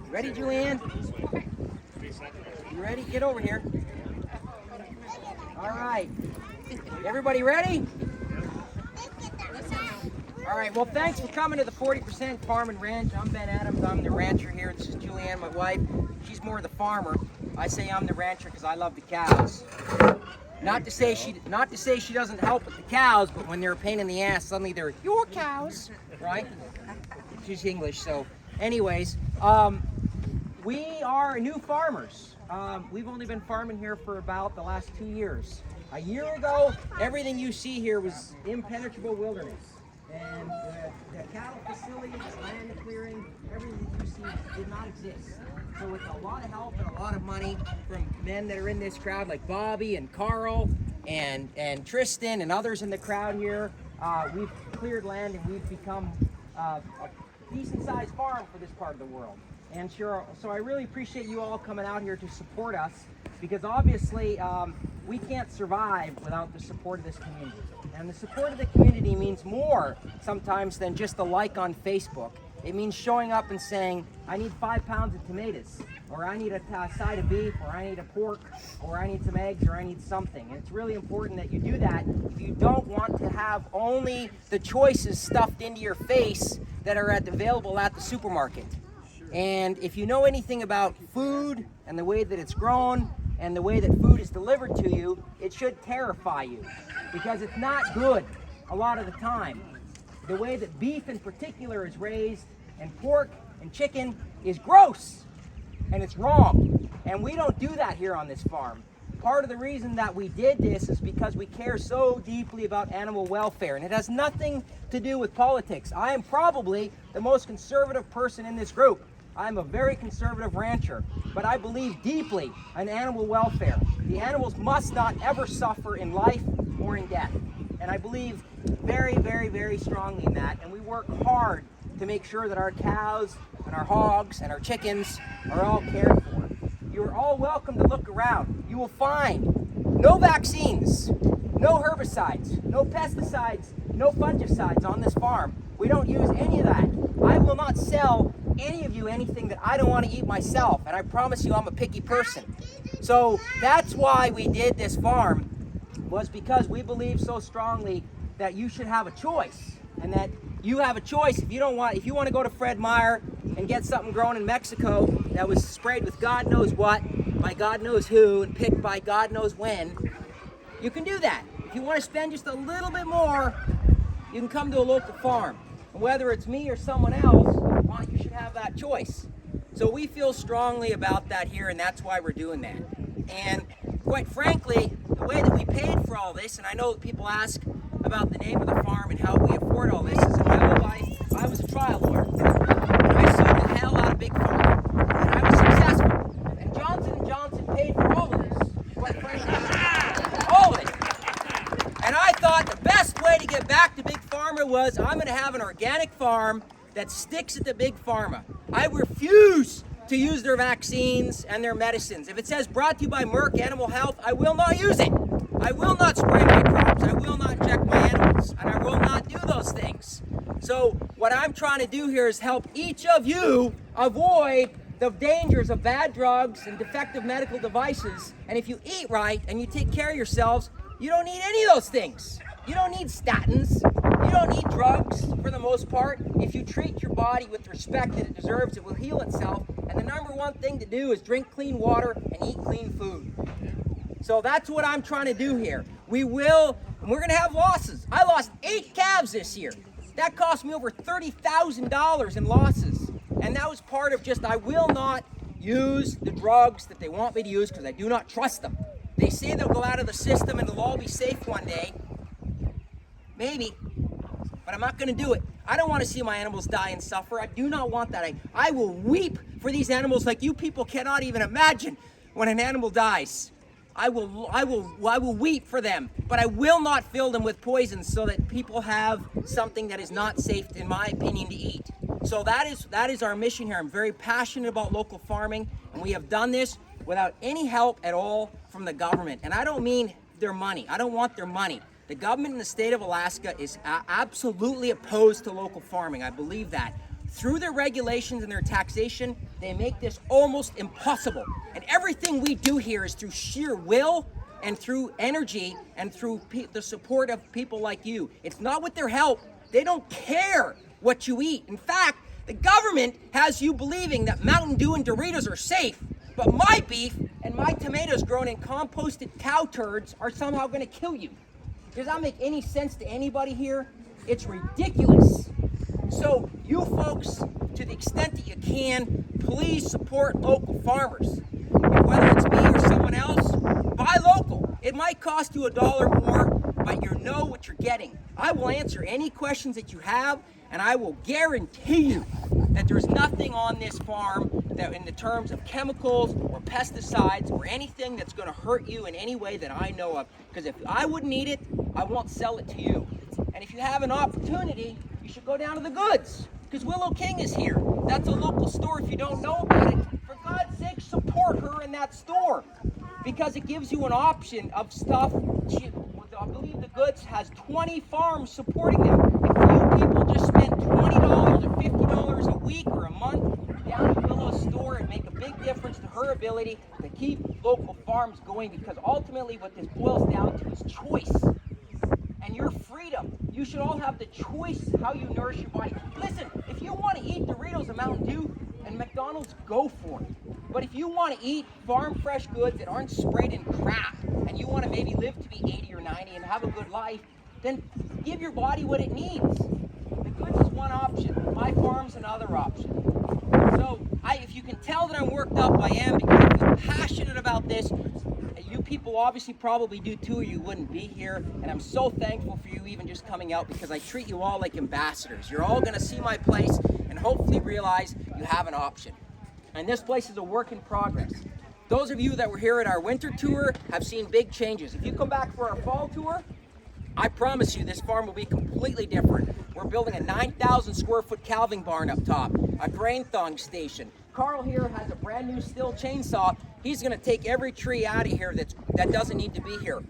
Ready, Julianne? You ready? Get over here. All right. Everybody ready? All right. Well, thanks for coming to the 40% Farm and Ranch. I'm Ben Adams. I'm the rancher here. This is Julianne, my wife. She's more the farmer. I say I'm the rancher because I love the cows. Not to say she doesn't help with the cows, but when they're a pain in the ass, suddenly they're your cows, right? She's English, so anyways, we are new farmers. We've only been farming here for about the last 2 years. A year ago, everything you see here was impenetrable wilderness. And the cattle facilities, land clearing, everything you see did not exist. So with a lot of help and a lot of money from men that are in this crowd, like Bobby and Carl and Tristan and others in the crowd here, we've cleared land and we've become a decent-sized farm for this part of the world. And so I really appreciate you all coming out here to support us, because obviously we can't survive without the support of this community. And the support of the community means more sometimes than just a like on Facebook. It means showing up and saying, I need 5 pounds of tomatoes, or I need a side of beef, or I need a pork, or I need some eggs, or I need something. And it's really important that you do that if you don't want to have only the choices stuffed into your face that are available at the supermarket. And if you know anything about food and the way that it's grown and the way that food is delivered to you, it should terrify you, because it's not good a lot of the time. The way that beef in particular is raised, and pork and chicken, is gross, and it's wrong. And we don't do that here on this farm. Part of the reason that we did this is because we care so deeply about animal welfare, and it has nothing to do with politics. I am probably the most conservative person in this group. I'm a very conservative rancher, but I believe deeply in animal welfare. The animals must not ever suffer in life or in death. And I believe very, very, very strongly in that. And we work hard to make sure that our cows and our hogs and our chickens are all cared for. You're all welcome to look around. You will find no vaccines, no herbicides, no pesticides, no fungicides on this farm. We don't use any of that. I will not sell any of you anything that I don't want to eat myself, and I promise you I'm a picky person. So that's why we did this farm, was because we believe so strongly that you should have a choice, and that you have a choice. If you want to go to Fred Meyer and get something grown in Mexico that was sprayed with God knows what, by God knows who, and picked by God knows when, you can do that. If you want to spend just a little bit more, you can come to a local farm. And whether it's me or someone else, you should have that choice. So we feel strongly about that here, and that's why we're doing that. And quite frankly, the way that we paid for all this, and I know that people ask about the name of the farm and how we afford all this, is in my whole life, I was a trial lawyer. And I sued the hell out of Big Pharma. And I was successful. And Johnson & Johnson paid for all of this. Quite frankly, all of it. And I thought the best way to get back to Big Pharma was, I'm going to have an organic farm that sticks at the Big Pharma. I refuse to use their vaccines and their medicines. If it says brought to you by Merck Animal Health, I will not use it. I will not spray my crops. I will not inject my animals. And I will not do those things. So what I'm trying to do here is help each of you avoid the dangers of bad drugs and defective medical devices. And if you eat right and you take care of yourselves, you don't need any of those things. You don't need statins. You don't need drugs for the most part. If you treat your body with the respect that it deserves, it will heal itself. And the number one thing to do is drink clean water and eat clean food. So that's what I'm trying to do here. We're going to have losses. I lost 8 calves this year. That cost me over $30,000 in losses. And that was part of just, I will not use the drugs that they want me to use because I do not trust them. They say they'll go out of the system and it'll all be safe one day. Maybe. But I'm not going to do it. I don't want to see my animals die and suffer. I do not want that. I will weep for these animals like you people cannot even imagine when an animal dies. I will weep for them, but I will not fill them with poison so that people have something that is not safe, in my opinion, to eat. So that is our mission here. I'm very passionate about local farming, and we have done this without any help at all from the government. And I don't mean their money. I don't want their money. The government in the state of Alaska is absolutely opposed to local farming. I believe that. through their regulations and their taxation, they make this almost impossible. And everything we do here is through sheer will and through energy and through the support of people like you. It's not with their help. They don't care what you eat. In fact, the government has you believing that Mountain Dew and Doritos are safe, but my beef and my tomatoes grown in composted cow turds are somehow going to kill you. Does that make any sense to anybody here? It's ridiculous. So you folks, to the extent that you can, please support local farmers. Whether it's me or someone else, buy local. It might cost you $1 more, but you know what you're getting. I will answer any questions that you have, and I will guarantee you that there's nothing on this farm that in the terms of chemicals or pesticides or anything that's going to hurt you in any way that I know of. Because if I wouldn't eat it, I won't sell it to you. And if you have an opportunity, you should go down to the goods, because Willow King is here. That's a local store. If you don't know about it, for God's sake, support her in that store, because it gives you an option of stuff. I believe the goods has 20 farms supporting them. If you people just spent $20 or $50 a week or a month down at Willow's store, and make a big difference to her ability to keep local farms going, because ultimately what this boils down to is choice and your freedom. You should all have the choice how you nourish your body. Listen, if you want to eat Doritos and Mountain Dew and McDonald's, go for it. But if you want to eat farm fresh goods that aren't sprayed in crap, and you want to maybe live to be 80 or 90 and have a good life, then give your body what it needs. The goods is one option. My farm's another option. So if you can tell that I'm worked up, I am, because I'm passionate about this. You people obviously probably do too, or you wouldn't be here. And I'm so thankful for you even just coming out, because I treat you all like ambassadors. You're all going to see my place and hopefully realize you have an option. And this place is a work in progress. Those of you that were here at our winter tour have seen big changes. If you come back for our fall tour, I promise you this farm will be completely different. We're building a 9,000 square foot calving barn up top, a grain thong station. Carl here has a brand new Stihl chainsaw. He's gonna take every tree out of here that doesn't need to be here.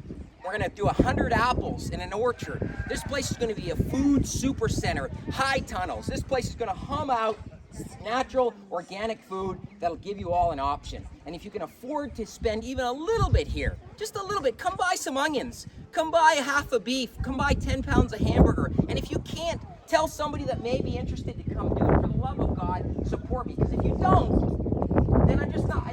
We're gonna do 100 apples in an orchard. This place is gonna be a food super center, high tunnels. This place is gonna hum out natural, organic food that'll give you all an option. And if you can afford to spend even a little bit here, just a little bit, come buy some onions, come buy half a beef, come buy 10 pounds of hamburger. And if you can't, tell somebody that may be interested to come do it. For the love of God, support me. Because if you don't, then I'm just not,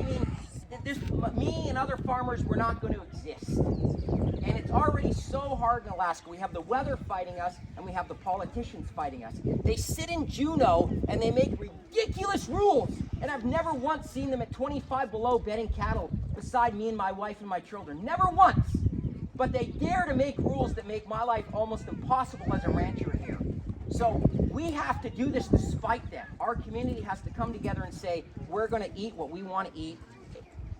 me and other farmers, we're not going to exist. And it's already so hard in Alaska. We have the weather fighting us, and we have the politicians fighting us. They sit in Juneau, and they make ridiculous rules. And I've never once seen them at 25 below bedding cattle beside me and my wife and my children. Never once. But they dare to make rules that make my life almost impossible as a rancher here. So we have to do this despite them. Our community has to come together and say, we're going to eat what we want to eat,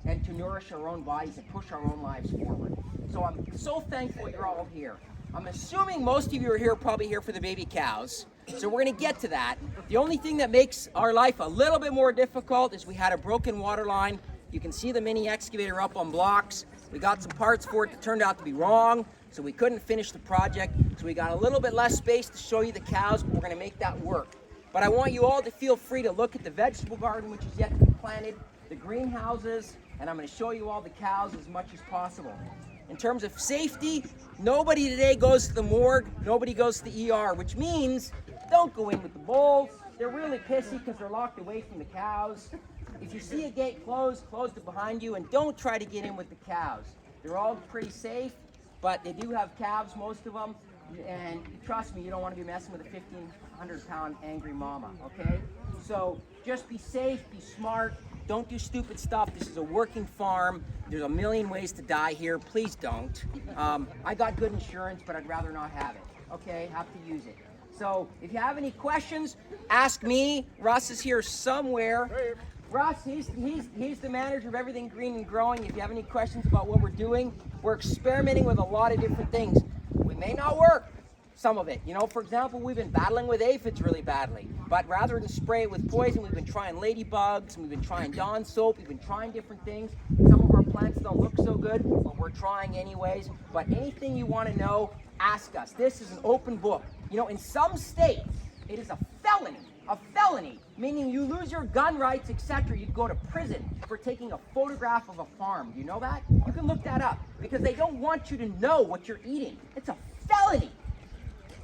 and to nourish our own bodies and push our own lives forward. So I'm so thankful you're all here. I'm assuming most of you are here, probably here for the baby cows. So we're going to get to that. The only thing that makes our life a little bit more difficult is we had a broken water line. You can see the mini excavator up on blocks. We got some parts for it that turned out to be wrong, so we couldn't finish the project. So we got a little bit less space to show you the cows, but we're going to make that work. But I want you all to feel free to look at the vegetable garden, which is yet to be planted, the greenhouses, and I'm going to show you all the cows as much as possible. In terms of safety, nobody today goes to the morgue, nobody goes to the ER, which means don't go in with the bulls. They're really pissy because they're locked away from the cows. If you see a gate closed, close it behind you, and don't try to get in with the cows. They're all pretty safe, but they do have calves, most of them, and trust me, you don't want to be messing with a 1,500-pound angry mama, okay? So just be safe, be smart. Don't do stupid stuff. This is a working farm. There's a million ways to die here. Please don't. I got good insurance, but I'd rather not have it. Okay, have to use it. So if you have any questions, ask me. Russ is here somewhere. Hey. Russ, he's the manager of Everything Green and Growing. If you have any questions about what we're doing, we're experimenting with a lot of different things. We may not work, some of it. You know, for example, we've been battling with aphids really badly. But rather than spray it with poison, we've been trying ladybugs, and we've been trying Dawn soap, we've been trying different things. Some of our plants don't look so good, but we're trying anyways. But anything you want to know, ask us. This is an open book. You know, in some states, it is a felony A felony, meaning you lose your gun rights, etc. You'd go to prison for taking a photograph of a farm. Do you know that? You can look that up because they don't want you to know what you're eating. It's a felony.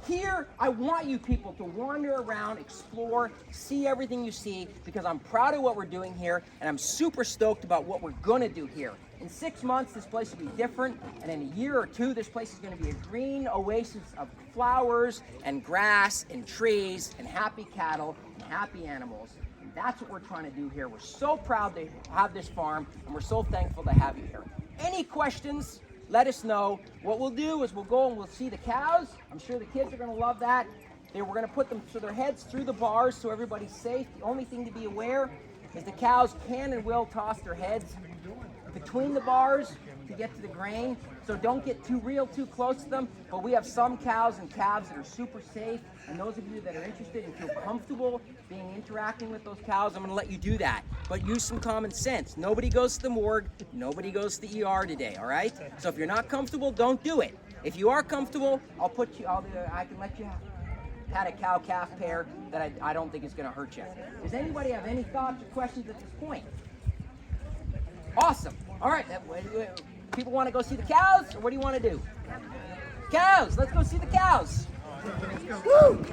Here, I want you people to wander around, explore, see everything you see, because I'm proud of what we're doing here, and I'm super stoked about what we're gonna do here. In 6 months, this place will be different, and in a year or two, this place is gonna be a green oasis of flowers and grass and trees and happy cattle and happy animals. And that's what we're trying to do here. We're so proud to have this farm, and we're so thankful to have you here. Any questions? Let us know. What we'll do is we'll go and we'll see the cows. I'm sure the kids are going to love that. We're going to put them so their heads through the bars so everybody's safe. The only thing to be aware is the cows can and will toss their heads between the bars to get to the grain. So don't get too close to them. But we have some cows and calves that are super safe. And those of you that are interested and feel comfortable interacting with those cows, I'm going to let you do that. But use some common sense. Nobody goes to the morgue. Nobody goes to the ER today, all right? So if you're not comfortable, don't do it. If you are comfortable, I can let you pat a cow-calf pair that I don't think is going to hurt you. Does anybody have any thoughts or questions at this point? Awesome. All right. People want to go see the cows, or what do you want to do? Cows. Let's go see the cows. Woo!